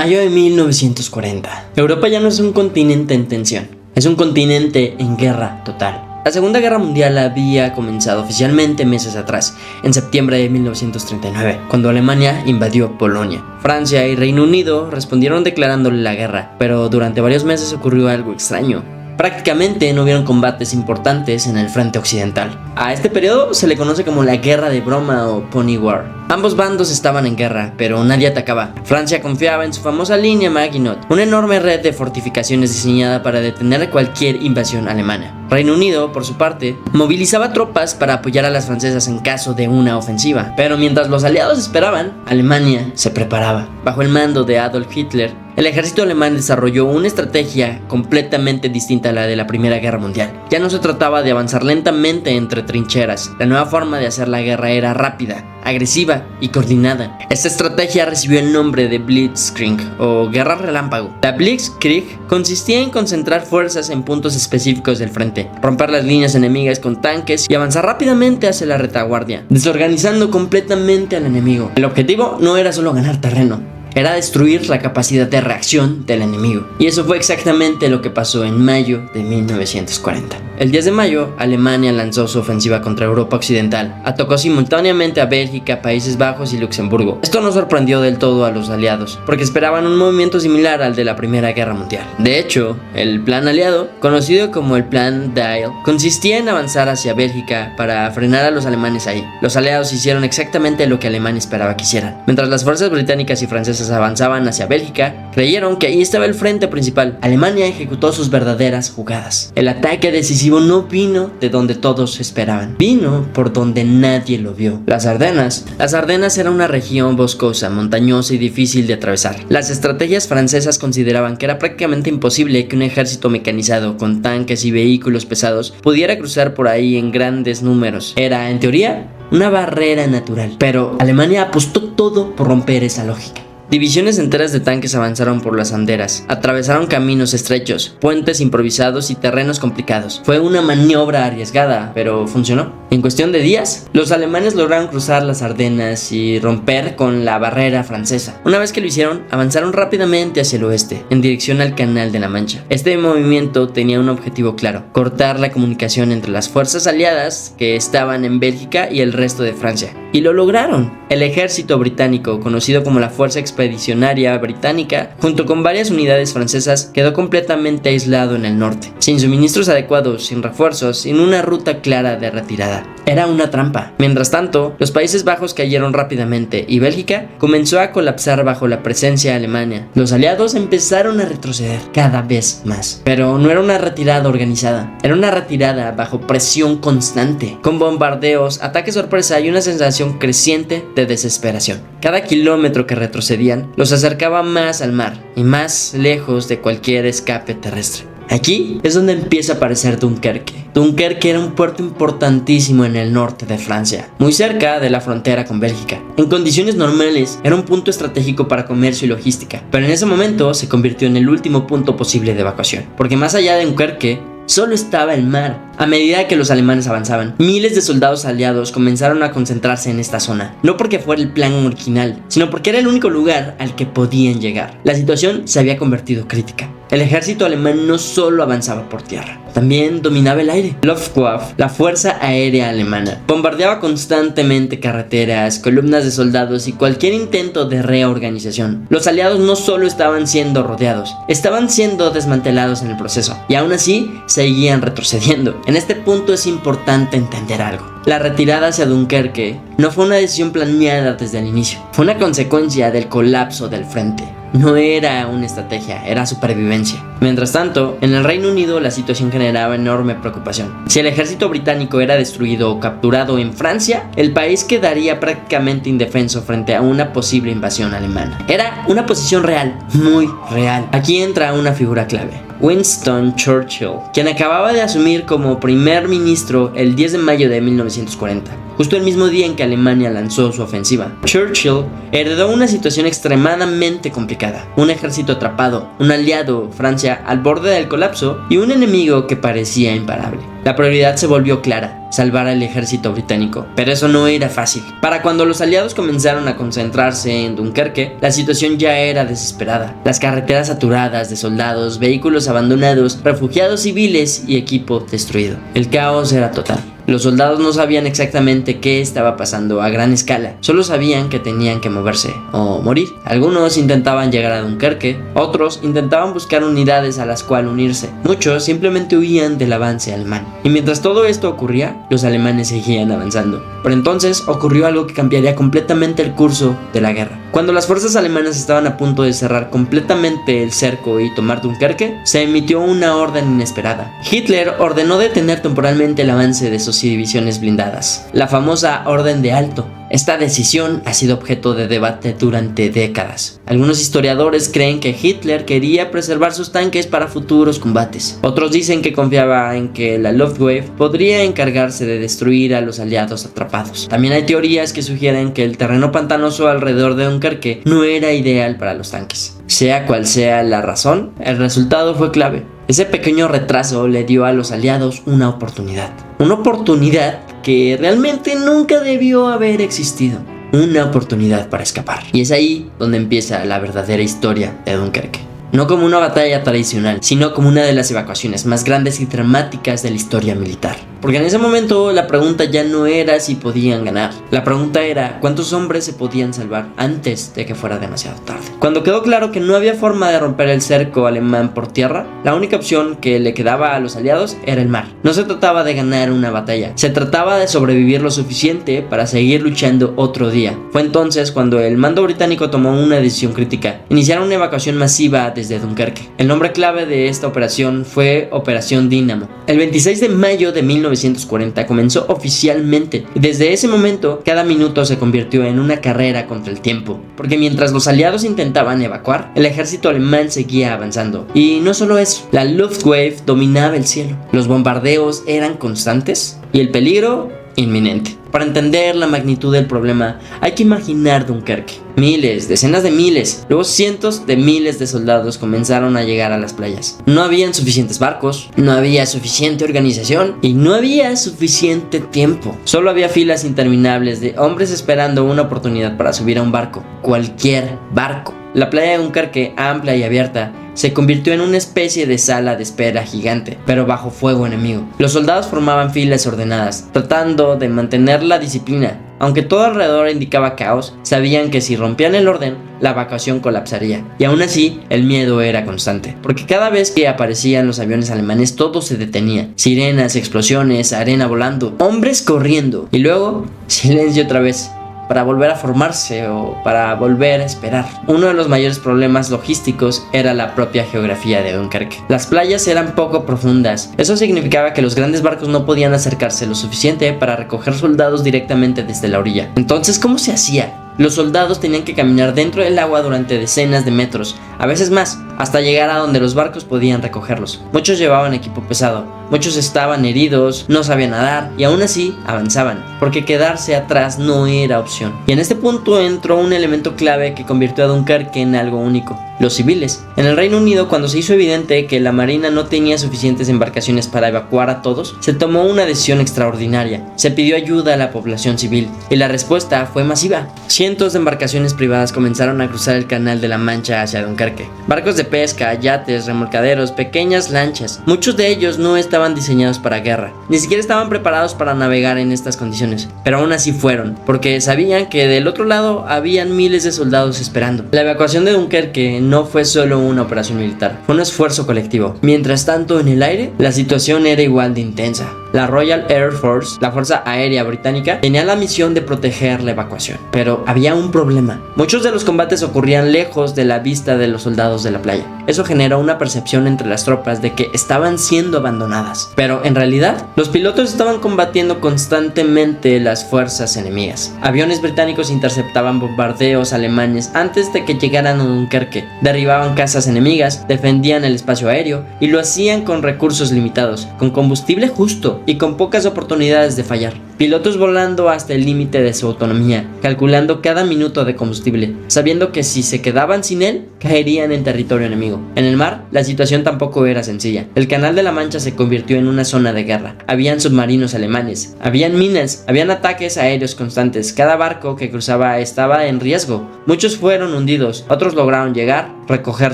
Mayo de 1940. Europa ya no es un continente en tensión, es un continente en guerra total. La Segunda Guerra Mundial había comenzado oficialmente meses atrás, en septiembre de 1939, cuando Alemania invadió Polonia. Francia y Reino Unido respondieron declarándole la guerra, pero durante varios meses ocurrió algo extraño. Prácticamente no hubieron combates importantes en el frente occidental. A este periodo se le conoce como la Guerra de Broma o Pony War. Ambos bandos estaban en guerra, pero nadie atacaba. Francia confiaba en su famosa línea Maginot, una enorme red de fortificaciones diseñada para detener cualquier invasión alemana. Reino Unido, por su parte, movilizaba tropas para apoyar a las francesas en caso de una ofensiva. Pero mientras los aliados esperaban, Alemania se preparaba. Bajo el mando de Adolf Hitler, el ejército alemán desarrolló una estrategia completamente distinta a la de la Primera Guerra Mundial. Ya no se trataba de avanzar lentamente entre trincheras. La nueva forma de hacer la guerra era rápida, agresiva y coordinada. Esta estrategia recibió el nombre de Blitzkrieg o Guerra Relámpago. La Blitzkrieg consistía en concentrar fuerzas en puntos específicos del frente, romper las líneas enemigas con tanques y avanzar rápidamente hacia la retaguardia, desorganizando completamente al enemigo. El objetivo no era solo ganar terreno, era destruir la capacidad de reacción del enemigo. Y eso fue exactamente lo que pasó en mayo de 1940. El 10 de mayo, Alemania lanzó su ofensiva contra Europa Occidental. Atacó simultáneamente a Bélgica, Países Bajos y Luxemburgo. Esto no sorprendió del todo a los aliados, porque esperaban un movimiento similar al de la Primera Guerra Mundial. De hecho, el plan aliado, conocido como el Plan Dyle, consistía en avanzar hacia Bélgica para frenar a los alemanes ahí. Los aliados hicieron exactamente lo que Alemania esperaba que hicieran. Mientras las fuerzas británicas y francesas avanzaban hacia Bélgica, creyeron que ahí estaba el frente principal. Alemania ejecutó sus verdaderas jugadas. El ataque decisivo no vino de donde todos esperaban, vino por donde nadie lo vio. Las Ardenas. Las Ardenas era una región boscosa, montañosa y difícil de atravesar. Las estrategias francesas consideraban que era prácticamente imposible que un ejército mecanizado con tanques y vehículos pesados pudiera cruzar por ahí en grandes números. Era, en teoría, una barrera natural, pero Alemania apostó todo por romper esa lógica. Divisiones enteras de tanques avanzaron por las anderas, atravesaron caminos estrechos, puentes improvisados y terrenos complicados. Fue una maniobra arriesgada, pero funcionó. En cuestión de días, los alemanes lograron cruzar las Ardenas y romper con la barrera francesa. Una vez que lo hicieron, avanzaron rápidamente hacia el oeste, en dirección al Canal de la Mancha. Este movimiento tenía un objetivo claro: cortar la comunicación entre las fuerzas aliadas que estaban en Bélgica y el resto de Francia. Y lo lograron. El ejército británico, conocido como la Fuerza Expedicionaria Británica, junto con varias unidades francesas, quedó completamente aislado en el norte, sin suministros adecuados, sin refuerzos, sin una ruta clara de retirada. Era una trampa. Mientras tanto, los Países Bajos cayeron rápidamente y Bélgica comenzó a colapsar bajo la presencia alemana. Los aliados empezaron a retroceder cada vez más. Pero no era una retirada organizada, era una retirada bajo presión constante, con bombardeos, ataques sorpresa y una sensación creciente de desesperación. Cada kilómetro que retrocedían los acercaba más al mar y más lejos de cualquier escape terrestre. Aquí es donde empieza a aparecer Dunkerque. Dunkerque era un puerto importantísimo en el norte de Francia, muy cerca de la frontera con Bélgica. En condiciones normales era un punto estratégico para comercio y logística, pero en ese momento se convirtió en el último punto posible de evacuación, porque más allá de Dunkerque solo estaba el mar. A medida que los alemanes avanzaban, miles de soldados aliados comenzaron a concentrarse en esta zona, no porque fuera el plan original, sino porque era el único lugar al que podían llegar. La situación se había convertido crítica. El ejército alemán no solo avanzaba por tierra, también dominaba el aire. Luftwaffe, la fuerza aérea alemana, bombardeaba constantemente carreteras, columnas de soldados y cualquier intento de reorganización. Los aliados no solo estaban siendo rodeados, estaban siendo desmantelados en el proceso, y aún así seguían retrocediendo. En este punto es importante entender algo. La retirada hacia Dunkerque no fue una decisión planeada desde el inicio, fue una consecuencia del colapso del frente. No era una estrategia, era supervivencia. Mientras tanto, en el Reino Unido la situación generaba enorme preocupación. Si el ejército británico era destruido o capturado en Francia, el país quedaría prácticamente indefenso frente a una posible invasión alemana. Era una posición real, muy real. Aquí entra una figura clave: Winston Churchill, quien acababa de asumir como primer ministro el 10 de mayo de 1940. 1940, justo el mismo día en que Alemania lanzó su ofensiva. Churchill heredó una situación extremadamente complicada: un ejército atrapado, un aliado, Francia, al borde del colapso y un enemigo que parecía imparable. La prioridad se volvió clara: salvar al ejército británico. Pero eso no era fácil. Para cuando los aliados comenzaron a concentrarse en Dunkerque, la situación ya era desesperada. Las carreteras saturadas de soldados, vehículos abandonados, refugiados civiles y equipo destruido. El caos era total. Los soldados no sabían exactamente qué estaba pasando a gran escala, solo sabían que tenían que moverse o morir. Algunos intentaban llegar a Dunkerque, otros intentaban buscar unidades a las cuales unirse. Muchos simplemente huían del avance alemán. Y mientras todo esto ocurría, los alemanes seguían avanzando. Pero entonces ocurrió algo que cambiaría completamente el curso de la guerra. Cuando las fuerzas alemanas estaban a punto de cerrar completamente el cerco y tomar Dunkerque, se emitió una orden inesperada. Hitler ordenó detener temporalmente el avance de sus divisiones blindadas, la famosa Orden de Alto. Esta decisión ha sido objeto de debate durante décadas. Algunos historiadores creen que Hitler quería preservar sus tanques para futuros combates. Otros dicen que confiaba en que la Luftwaffe podría encargarse de destruir a los aliados atrapados. También hay teorías que sugieren que el terreno pantanoso alrededor de Dunkerque no era ideal para los tanques. Sea cual sea la razón, el resultado fue clave. Ese pequeño retraso le dio a los aliados una oportunidad. Una oportunidad que realmente nunca debió haber existido. Una oportunidad para escapar. Y es ahí donde empieza la verdadera historia de Dunkerque. No como una batalla tradicional, sino como una de las evacuaciones más grandes y dramáticas de la historia militar. Porque en ese momento la pregunta ya no era si podían ganar. La pregunta era cuántos hombres se podían salvar antes de que fuera demasiado tarde. Cuando quedó claro que no había forma de romper el cerco alemán por tierra, la única opción que le quedaba a los aliados era el mar. No se trataba de ganar una batalla, se trataba de sobrevivir lo suficiente para seguir luchando otro día. Fue entonces cuando el mando británico tomó una decisión crítica: iniciar una evacuación masiva desde Dunkerque. El nombre clave de esta operación fue Operación Dínamo. El 26 de mayo de 1940 comenzó oficialmente, y desde ese momento cada minuto se convirtió en una carrera contra el tiempo, porque mientras los aliados intentaban evacuar, el ejército alemán seguía avanzando. Y no solo eso, la Luftwaffe dominaba el cielo, los bombardeos eran constantes y el peligro inminente. Para entender la magnitud del problema hay que imaginar Dunkerque. Miles, decenas de miles, luego cientos de miles de soldados comenzaron a llegar a las playas. No habían suficientes barcos, no había suficiente organización y no había suficiente tiempo. Solo había filas interminables de hombres esperando una oportunidad para subir a un barco, cualquier barco. La playa de Dunkerque, amplia y abierta, se convirtió en una especie de sala de espera gigante, pero bajo fuego enemigo. Los soldados formaban filas ordenadas, tratando de mantener la disciplina. Aunque todo alrededor indicaba caos, sabían que si rompían el orden, la evacuación colapsaría. Y aún así, el miedo era constante, porque cada vez que aparecían los aviones alemanes, todo se detenía. Sirenas, explosiones, arena volando, hombres corriendo, y luego, silencio otra vez, para volver a formarse o para volver a esperar. Uno de los mayores problemas logísticos era la propia geografía de Dunkerque. Las playas eran poco profundas. Eso significaba que los grandes barcos no podían acercarse lo suficiente para recoger soldados directamente desde la orilla. Entonces, ¿cómo se hacía? Los soldados tenían que caminar dentro del agua durante decenas de metros, a veces más, hasta llegar a donde los barcos podían recogerlos. Muchos llevaban equipo pesado, muchos estaban heridos, no sabían nadar y aún así avanzaban, porque quedarse atrás no era opción. Y en este punto entró un elemento clave que convirtió a Dunkerque en algo único: los civiles. En el Reino Unido, cuando se hizo evidente que la marina no tenía suficientes embarcaciones para evacuar a todos, se tomó una decisión extraordinaria. Se pidió ayuda a la población civil y la respuesta fue masiva. Cientos de embarcaciones privadas comenzaron a cruzar el Canal de la Mancha hacia Dunkerque. Barcos de pesca, yates, remolcaderos, pequeñas lanchas. Muchos de ellos no estaban diseñados para guerra, ni siquiera estaban preparados para navegar en estas condiciones, pero aún así fueron, porque sabían que del otro lado habían miles de soldados esperando. La evacuación de Dunkerque no fue solo una operación militar, fue un esfuerzo colectivo. Mientras tanto, en el aire, la situación era igual de intensa. La Royal Air Force, la Fuerza Aérea Británica, tenía la misión de proteger la evacuación. Pero había un problema. Muchos de los combates ocurrían lejos de la vista de los soldados de la playa. Eso generó una percepción entre las tropas de que estaban siendo abandonadas. Pero en realidad, los pilotos estaban combatiendo constantemente las fuerzas enemigas. Aviones británicos interceptaban bombardeos alemanes antes de que llegaran a Dunkerque. Derribaban casas enemigas, defendían el espacio aéreo y lo hacían con recursos limitados, con combustible justo y con pocas oportunidades de fallar. pilotos volando hasta el límite de su autonomía, calculando cada minuto de combustible, sabiendo que si se quedaban sin él, caerían en territorio enemigo. En el mar, la situación tampoco era sencilla. El Canal de la Mancha se convirtió en una zona de guerra. Habían submarinos alemanes, habían minas, habían ataques aéreos constantes. Cada barco que cruzaba estaba en riesgo. Muchos fueron hundidos, otros lograron llegar, recoger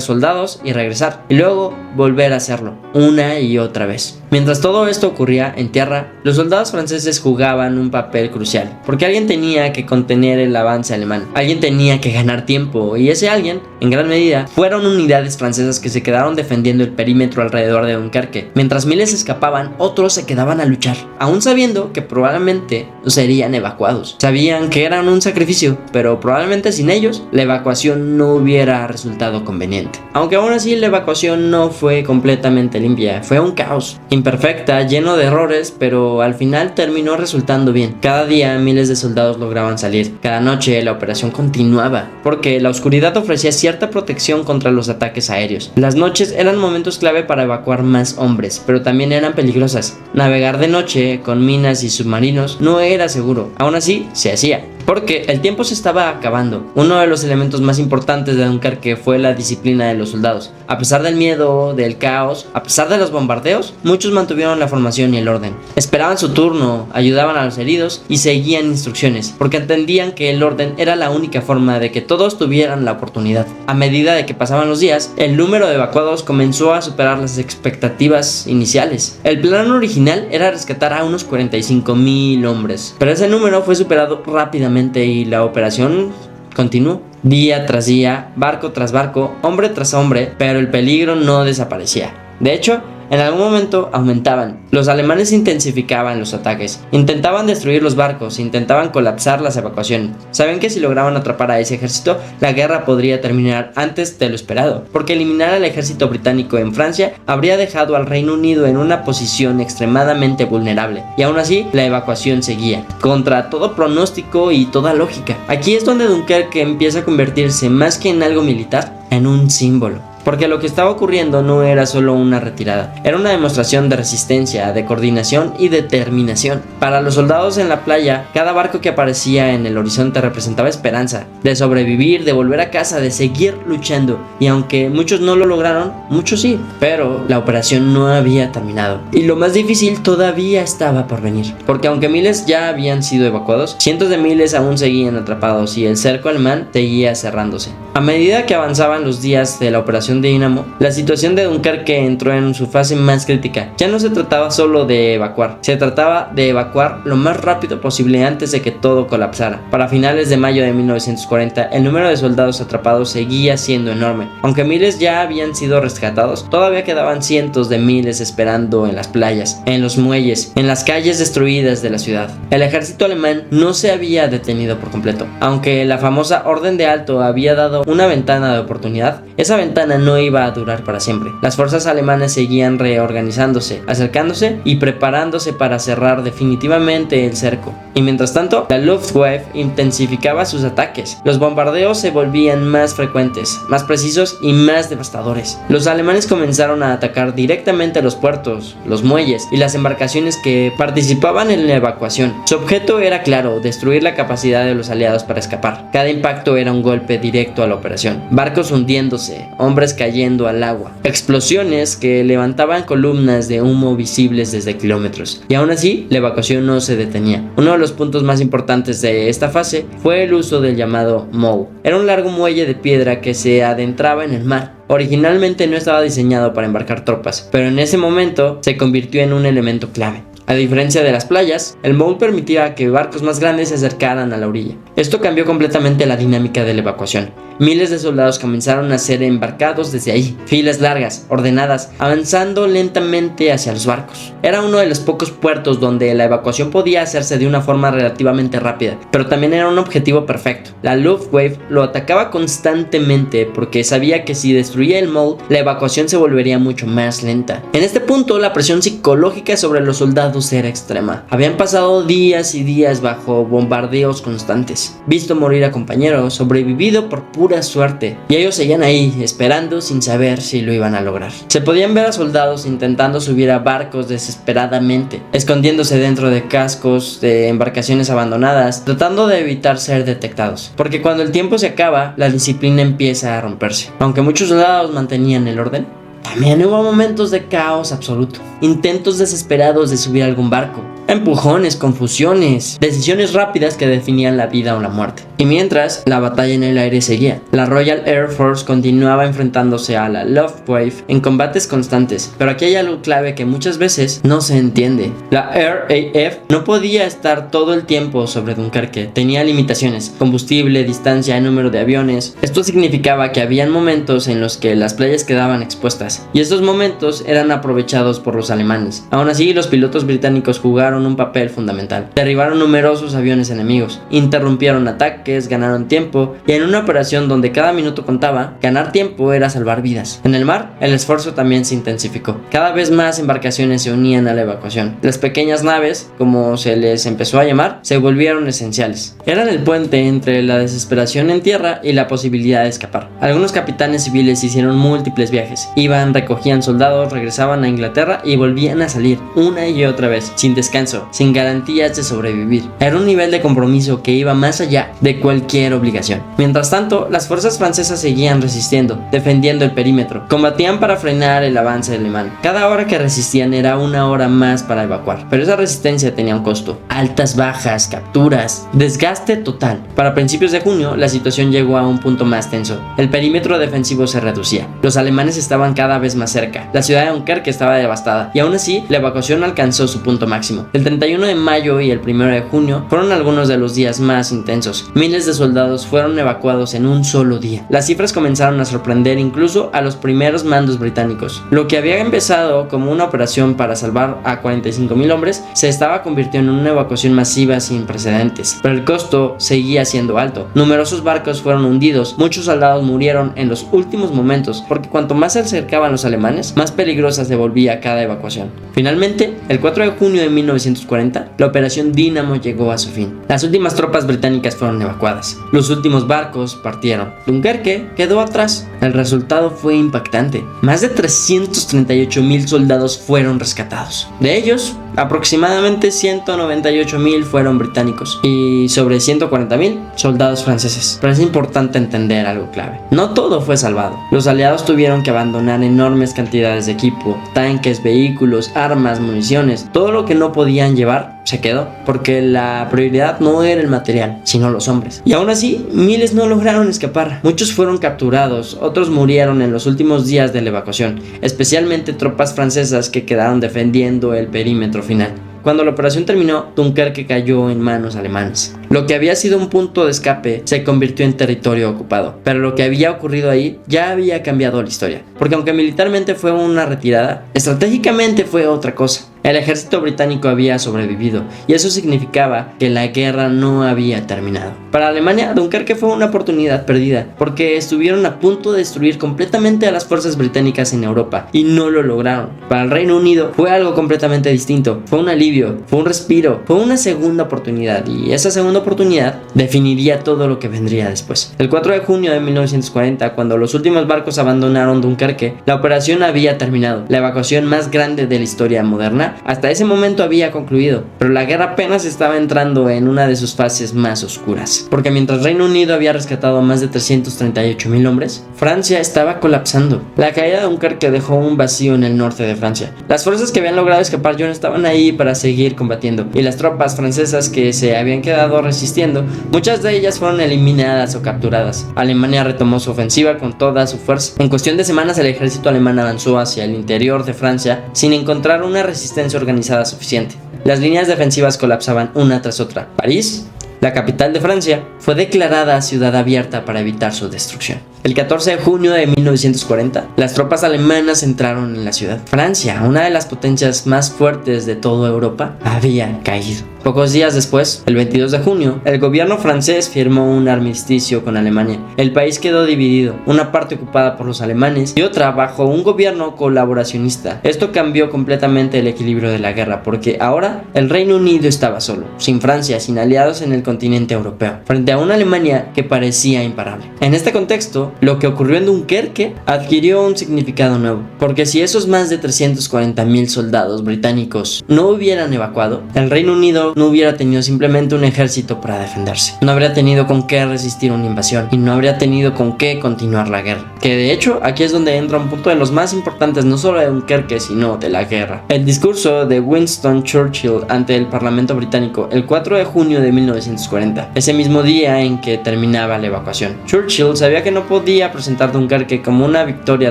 soldados y regresar, y luego volver a hacerlo, una y otra vez. Mientras todo esto ocurría en tierra, los soldados franceses jugaban un papel crucial, porque alguien tenía que contener el avance alemán, alguien tenía que ganar tiempo, y ese alguien, en gran medida, fueron unidades francesas que se quedaron defendiendo el perímetro alrededor de Dunkerque. Mientras miles escapaban, otros se quedaban a luchar, aún sabiendo que probablemente serían evacuados. Sabían que eran un sacrificio, pero probablemente sin ellos, la evacuación no hubiera resultado conveniente. Aunque aún así la evacuación no fue completamente limpia, fue un caos, imperfecta, lleno de errores, pero al final terminó resultando bien. Cada día miles de soldados lograban salir, cada noche la operación continuaba, porque la oscuridad ofrecía cierta protección contra los ataques aéreos. Las noches eran momentos clave para evacuar más hombres, pero también eran peligrosas. Navegar de noche con minas y submarinos no era seguro, aún así se hacía, porque el tiempo se estaba acabando. Uno de los elementos más importantes de Dunkerque fue la disciplina de los soldados. A pesar del miedo, del caos, a pesar de los bombardeos, muchos mantuvieron la formación y el orden. Esperaban su turno, ayudaban a los heridos y seguían instrucciones, porque entendían que el orden era la única forma de que todos tuvieran la oportunidad. A medida de que pasaban los días, el número de evacuados comenzó a superar las expectativas iniciales. El plan original era rescatar a unos 45,000 hombres, pero ese número fue superado rápidamente y la operación continuó. Día tras día, barco tras barco, hombre tras hombre, pero el peligro no desaparecía. De hecho, en algún momento aumentaban. Los alemanes intensificaban los ataques, intentaban destruir los barcos, intentaban colapsar las evacuaciones. Saben que si lograban atrapar a ese ejército, la guerra podría terminar antes de lo esperado, porque eliminar al ejército británico en Francia habría dejado al Reino Unido en una posición extremadamente vulnerable, y aún así la evacuación seguía, contra todo pronóstico y toda lógica. Aquí es donde Dunkerque empieza a convertirse más que en algo militar, en un símbolo. Porque lo que estaba ocurriendo no era solo una retirada, era una demostración de resistencia, de coordinación y determinación. Para los soldados en la playa, cada barco que aparecía en el horizonte representaba esperanza, de sobrevivir, de volver a casa, de seguir luchando. Y aunque muchos no lo lograron, muchos sí, pero la operación no había terminado. Y lo más difícil todavía estaba por venir, porque aunque miles ya habían sido evacuados, cientos de miles aún seguían atrapados y el cerco alemán seguía cerrándose. A medida que avanzaban los días de la operación Dínamo, la situación de Dunkerque entró en su fase más crítica. Ya no se trataba solo de evacuar, se trataba de evacuar lo más rápido posible antes de que todo colapsara. Para finales de mayo de 1940, el número de soldados atrapados seguía siendo enorme. Aunque miles ya habían sido rescatados, todavía quedaban cientos de miles esperando en las playas, en los muelles, en las calles destruidas de la ciudad. El ejército alemán no se había detenido por completo. Aunque la famosa Orden de Alto había dado una ventana de oportunidad, esa ventana no iba a durar para siempre. Las fuerzas alemanas seguían reorganizándose, acercándose y preparándose para cerrar definitivamente el cerco. Y mientras tanto, la Luftwaffe intensificaba sus ataques. Los bombardeos se volvían más frecuentes, más precisos y más devastadores. Los alemanes comenzaron a atacar directamente los puertos, los muelles y las embarcaciones que participaban en la evacuación. Su objeto era claro: destruir la capacidad de los aliados para escapar. Cada impacto era un golpe directo a la operación. Barcos hundiéndose, hombres cayendo al agua, explosiones que levantaban columnas de humo visibles desde kilómetros. Y aún así, la evacuación no se detenía. Uno de los puntos más importantes de esta fase fue el uso del llamado MOU. Era un largo muelle de piedra que se adentraba en el mar. Originalmente no estaba diseñado para embarcar tropas, pero en ese momento se convirtió en un elemento clave. A diferencia de las playas, el MOU permitía que barcos más grandes se acercaran a la orilla. Esto cambió completamente la dinámica de la evacuación. Miles de soldados comenzaron a ser embarcados desde ahí, filas largas, ordenadas, avanzando lentamente hacia los barcos. Era uno de los pocos puertos donde la evacuación podía hacerse de una forma relativamente rápida, pero también era un objetivo perfecto. La Luftwaffe lo atacaba constantemente porque sabía que si destruía el MOU, la evacuación se volvería mucho más lenta. En este punto, la presión psicológica sobre los soldados era extrema. Habían pasado días y días bajo bombardeos constantes, visto morir a compañeros, sobrevivido por pura pura suerte, y ellos seguían ahí, esperando sin saber si lo iban a lograr. Se podían ver a soldados intentando subir a barcos desesperadamente, escondiéndose dentro de cascos de embarcaciones abandonadas, tratando de evitar ser detectados, porque cuando el tiempo se acaba, la disciplina empieza a romperse. Aunque muchos soldados mantenían el orden, también hubo momentos de caos absoluto, intentos desesperados de subir a algún barco, empujones, confusiones, decisiones rápidas que definían la vida o la muerte. Y mientras, la batalla en el aire seguía. La Royal Air Force continuaba enfrentándose a la Luftwaffe en combates constantes, pero aquí hay algo clave que muchas veces no se entiende. La RAF no podía estar todo el tiempo sobre Dunkerque, tenía limitaciones, combustible, distancia, número de aviones. Esto significaba que habían momentos en los que las playas quedaban expuestas, y estos momentos eran aprovechados por los alemanes. Aún así, los pilotos británicos jugaron un papel fundamental. Derribaron numerosos aviones enemigos, interrumpieron ataques, ganaron tiempo, y en una operación donde cada minuto contaba, ganar tiempo era salvar vidas. En el mar, el esfuerzo también se intensificó. Cada vez más embarcaciones se unían a la evacuación. Las pequeñas naves, como se les empezó a llamar, se volvieron esenciales. Eran el puente entre la desesperación en tierra y la posibilidad de escapar. Algunos capitanes civiles hicieron múltiples viajes. Iban, recogían soldados, regresaban a Inglaterra y volvían a salir una y otra vez, sin descanso, sin garantías de sobrevivir. Era un nivel de compromiso que iba más allá de cualquier obligación. Mientras tanto, las fuerzas francesas seguían resistiendo, defendiendo el perímetro, combatían para frenar el avance alemán. Cada hora que resistían era una hora más para evacuar, pero esa resistencia tenía un costo: altas bajas, capturas, desgaste total. Para principios de junio, la situación llegó a un punto más tenso. El perímetro defensivo se reducía, los alemanes estaban cada vez más cerca, la ciudad de Dunkerque estaba devastada, y aún así, la evacuación alcanzó su punto máximo. El 31 de mayo y el 1 de junio fueron algunos de los días más intensos. Miles de soldados fueron evacuados en un solo día. Las cifras comenzaron a sorprender incluso a los primeros mandos británicos. Lo que había empezado como una operación para salvar a 45,000 hombres se estaba convirtiendo en una evacuación masiva sin precedentes. Pero el costo seguía siendo alto. Numerosos barcos fueron hundidos, muchos soldados murieron en los últimos momentos, porque cuanto más se acercaban los alemanes, más peligrosa se volvía cada evacuación. Finalmente, el 4 de junio de 1940, la operación Dínamo llegó a su fin. Las últimas tropas británicas fueron evacuadas. Los últimos barcos partieron. Dunkerque quedó atrás. El resultado fue impactante. Más de 338,000 soldados fueron rescatados. De ellos, aproximadamente 198,000 fueron británicos y sobre 140,000 soldados franceses. Pero es importante entender algo clave. No todo fue salvado. Los aliados tuvieron que abandonar enormes cantidades de equipo, tanques, vehículos, armas, municiones. Todo lo que no podían llevar se quedó, porque la prioridad no era el material, sino los hombres. Y aún así, miles no lograron escapar. Muchos fueron capturados, otros murieron en los últimos días de la evacuación, especialmente tropas francesas que quedaron defendiendo el perímetro final. Cuando la operación terminó, Dunkerque cayó en manos alemanas. Lo que había sido un punto de escape se convirtió en territorio ocupado, pero lo que había ocurrido ahí ya había cambiado la historia, porque aunque militarmente fue una retirada, estratégicamente fue otra cosa. El ejército británico había sobrevivido, y eso significaba que la guerra no había terminado. Para Alemania, Dunkerque fue una oportunidad perdida, porque estuvieron a punto de destruir completamente a las fuerzas británicas en Europa, y no lo lograron. Para el Reino Unido fue algo completamente distinto. Fue un alivio, fue un respiro, fue una segunda oportunidad, y esa segunda oportunidad definiría todo lo que vendría después. El 4 de junio de 1940, cuando los últimos barcos abandonaron Dunkerque, la operación había terminado. La evacuación más grande de la historia moderna hasta ese momento había concluido, pero la guerra apenas estaba entrando en una de sus fases más oscuras, porque mientras Reino Unido había rescatado a más de 338,000 hombres, Francia estaba colapsando. La caída de Dunkerque dejó un vacío en el norte de Francia. Las fuerzas que habían logrado escapar ya no estaban ahí para seguir combatiendo, y las tropas francesas que se habían quedado resistiendo, muchas de ellas fueron eliminadas o capturadas. Alemania retomó su ofensiva con toda su fuerza. En cuestión de semanas, el ejército alemán avanzó hacia el interior de Francia sin encontrar una resistencia organizada suficiente. Las líneas defensivas colapsaban una tras otra. París, la capital de Francia, fue declarada ciudad abierta para evitar su destrucción. El 14 de junio de 1940, las tropas alemanas entraron en la ciudad. Francia, una de las potencias más fuertes de toda Europa, había caído. Pocos días después, el 22 de junio, el gobierno francés firmó un armisticio con Alemania. El país quedó dividido, una parte ocupada por los alemanes y otra bajo un gobierno colaboracionista. Esto cambió completamente el equilibrio de la guerra, porque ahora el Reino Unido estaba solo, sin Francia, sin aliados en el continente europeo, frente a una Alemania que parecía imparable. En este contexto, lo que ocurrió en Dunkerque adquirió un significado nuevo, porque si esos más de 340,000 soldados británicos no hubieran evacuado, el Reino Unido no hubiera tenido simplemente un ejército para defenderse, no habría tenido con qué resistir una invasión y no habría tenido con qué continuar la guerra. Que de hecho, aquí es donde entra un punto de los más importantes no solo de Dunkerque, sino de la guerra. El discurso de Winston Churchill ante el Parlamento británico el 4 de junio de 1940, ese mismo día en que terminaba la evacuación. Churchill sabía que no podía presentar Dunkerque como una victoria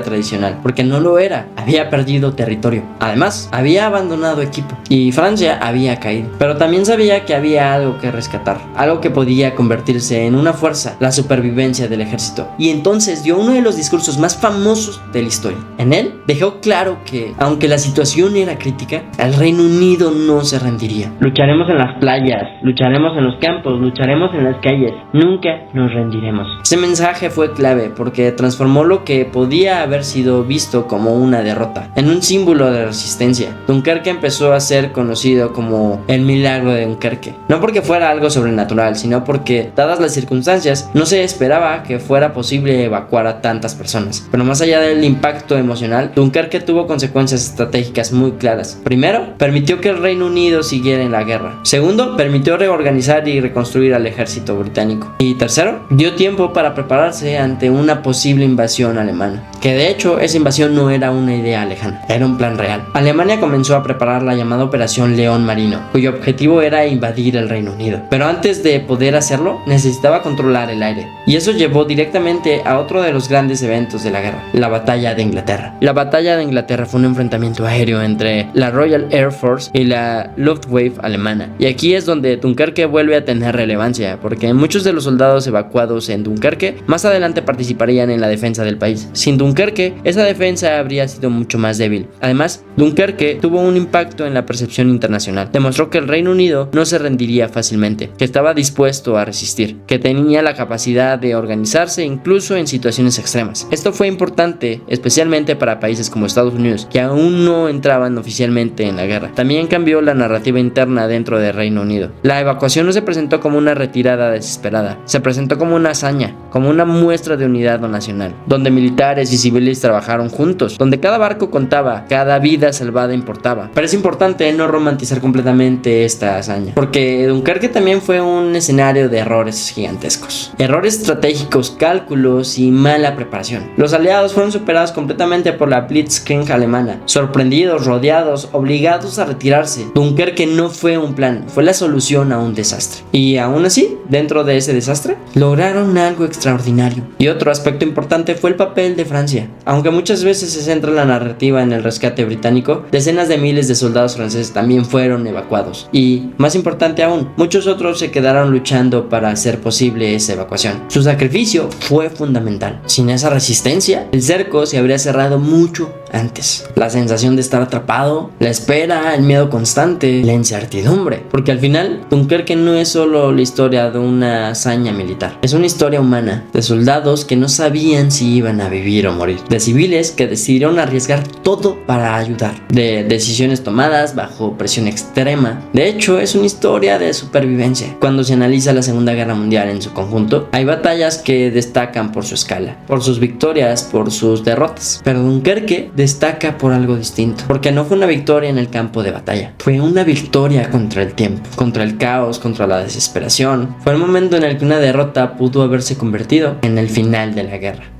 tradicional, porque no lo era, había perdido territorio. Además, había abandonado equipo y Francia había caído. Pero también sabía que había algo que rescatar, algo que podía convertirse en una fuerza, la supervivencia del ejército. Y entonces dio uno de los discursos más famosos de la historia. En él dejó claro que, aunque la situación era crítica, el Reino Unido no se rendiría. Lucharemos en las playas, lucharemos en los campos, lucharemos en las calles, nunca nos rendiremos. Ese mensaje fue clave porque transformó lo que podía haber sido visto como una derrota en un símbolo de resistencia. Dunkerque empezó a ser conocido como el milagro de Dunkerque, no porque fuera algo sobrenatural, sino porque, dadas las circunstancias, no se esperaba que fuera posible evacuar a tantas personas. Pero más allá del impacto emocional, Dunkerque tuvo consecuencias estratégicas muy claras. Primero, permitió que el Reino Unido siguiera en la guerra. Segundo, permitió reorganizar y reconstruir al ejército británico. Y tercero, dio tiempo para prepararse ante una posible invasión alemana. Que de hecho, esa invasión no era una idea lejana, era un plan real. Alemania comenzó a preparar la llamada Operación León Marino, cuyo objetivo era invadir el Reino Unido. Pero antes de poder hacerlo, necesitaba controlar el aire. Y eso llevó directamente a otro de los grandes eventos de la guerra, la Batalla de Inglaterra. La Batalla de Inglaterra fue un enfrentamiento aéreo entre la Royal Air Force y la Luftwaffe alemana. Y aquí es donde Dunkerque vuelve a tener relevancia, porque muchos de los soldados evacuados en Dunkerque más adelante participarían en la defensa del país. Sin Dunkerque, esa defensa habría sido mucho más débil. Además, Dunkerque tuvo un impacto en la percepción internacional. Demostró que el Reino Unido no se rendiría fácilmente, que estaba dispuesto a resistir, que tenía la capacidad de organizarse incluso en situaciones extremas. Esto fue importante, especialmente para países como Estados Unidos, que aún no entraban oficialmente en la guerra. También cambió la narrativa interna dentro del Reino Unido. La evacuación no se presentó como una retirada desesperada, se presentó como una hazaña, como una muestra de unidad nacional, donde militares y civiles trabajaron juntos, donde cada barco contaba, cada vida salvada importaba. Pero es importante no romantizar completamente esta hazaña, porque Dunkerque también fue un escenario de errores gigantescos, errores estratégicos, cálculos y mala preparación. Los aliados fueron superados completamente por la Blitzkrieg alemana, sorprendidos, rodeados, obligados a retirarse. Dunkerque no fue un plan, fue la solución a un desastre. Y aún así, dentro de ese desastre, lograron algo extraordinario. Y otro aspecto importante fue el papel de Francia. Aunque muchas veces se centra la narrativa en el rescate británico, decenas de miles de soldados franceses también fueron evacuados. Y, más importante aún, muchos otros se quedaron luchando para hacer posible esa evacuación. Su sacrificio fue fundamental. Sin esa resistencia, el cerco se habría cerrado mucho antes. La sensación de estar atrapado, la espera, el miedo constante, la incertidumbre. Porque al final, Dunkerque no es solo la historia de una hazaña militar. Es una historia humana, de soldados que no sabían si iban a vivir o morir, de civiles que decidieron arriesgar todo para ayudar, de decisiones tomadas bajo presión extrema. De hecho, es una historia de supervivencia. Cuando se analiza la Segunda Guerra Mundial en su conjunto, hay batallas que destacan por su escala, por sus victorias, por sus derrotas. Pero Dunkerque destaca por algo distinto, porque no fue una victoria en el campo de batalla, fue una victoria contra el tiempo, contra el caos, contra la desesperación. Fue el momento en el que una derrota pudo haberse convertido en el final de la guerra.